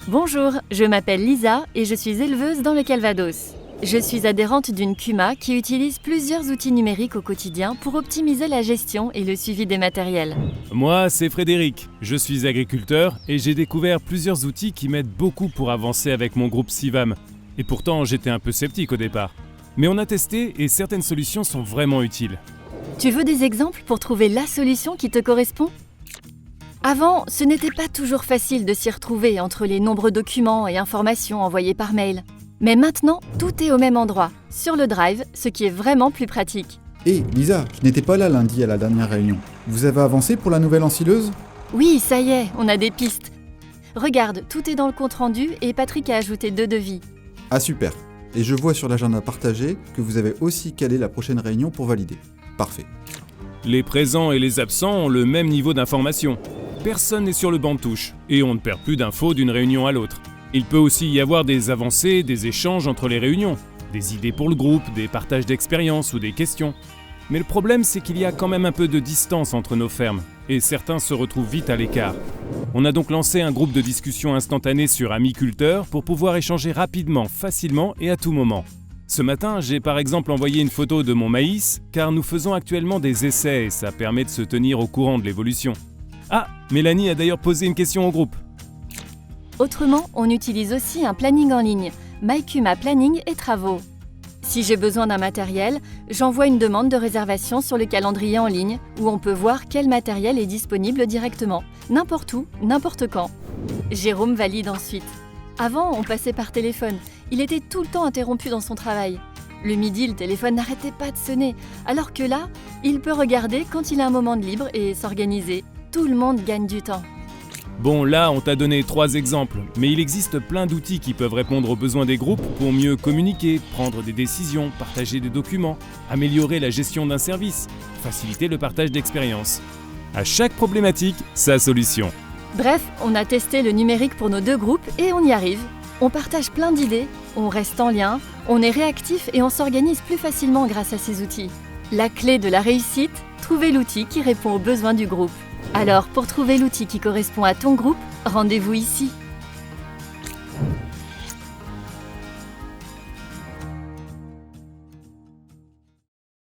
Bonjour, je m'appelle Lisa et je suis éleveuse dans le Calvados. Je suis adhérente d'une CUMA qui utilise plusieurs outils numériques au quotidien pour optimiser la gestion et le suivi des matériels. Moi, c'est Frédéric. Je suis agriculteur et j'ai découvert plusieurs outils qui m'aident beaucoup pour avancer avec mon groupe Sivam. Et pourtant, j'étais un peu sceptique au départ. Mais on a testé et certaines solutions sont vraiment utiles. Tu veux des exemples pour trouver la solution qui te correspond ? Avant, ce n'était pas toujours facile de s'y retrouver entre les nombreux documents et informations envoyés par mail. Mais maintenant, tout est au même endroit, sur le Drive, ce qui est vraiment plus pratique. Hé, Lisa, je n'étais pas là lundi à la dernière réunion. Vous avez avancé pour la nouvelle ensileuse ? Oui, ça y est, on a des pistes. Regarde, tout est dans le compte-rendu et Patrick a ajouté 2 devis. Ah super. Et je vois sur l'agenda partagé que vous avez aussi calé la prochaine réunion pour valider. Parfait. Les présents et les absents ont le même niveau d'information. Personne n'est sur le banc de touche et on ne perd plus d'infos d'une réunion à l'autre. Il peut aussi y avoir des avancées, des échanges entre les réunions, des idées pour le groupe, des partages d'expériences ou des questions. Mais le problème, c'est qu'il y a quand même un peu de distance entre nos fermes, et certains se retrouvent vite à l'écart. On a donc lancé un groupe de discussion instantané sur Amiculteur pour pouvoir échanger rapidement, facilement et à tout moment. Ce matin, j'ai par exemple envoyé une photo de mon maïs, car nous faisons actuellement des essais et ça permet de se tenir au courant de l'évolution. Ah, Mélanie a d'ailleurs posé une question au groupe. Autrement, on utilise aussi un planning en ligne, MyCUMA Planning et Travaux. Si j'ai besoin d'un matériel, j'envoie une demande de réservation sur le calendrier en ligne où on peut voir quel matériel est disponible directement, n'importe où, n'importe quand. Jérôme valide ensuite. Avant, on passait par téléphone. Il était tout le temps interrompu dans son travail. Le midi, le téléphone n'arrêtait pas de sonner, alors que là, il peut regarder quand il a un moment de libre et s'organiser. Tout le monde gagne du temps. Bon, là, on t'a donné 3 exemples, mais il existe plein d'outils qui peuvent répondre aux besoins des groupes pour mieux communiquer, prendre des décisions, partager des documents, améliorer la gestion d'un service, faciliter le partage d'expériences. À chaque problématique, sa solution. Bref, on a testé le numérique pour nos 2 groupes et on y arrive. On partage plein d'idées, on reste en lien, on est réactif et on s'organise plus facilement grâce à ces outils. La clé de la réussite, trouver l'outil qui répond aux besoins du groupe. Alors, pour trouver l'outil qui correspond à ton groupe, rendez-vous ici.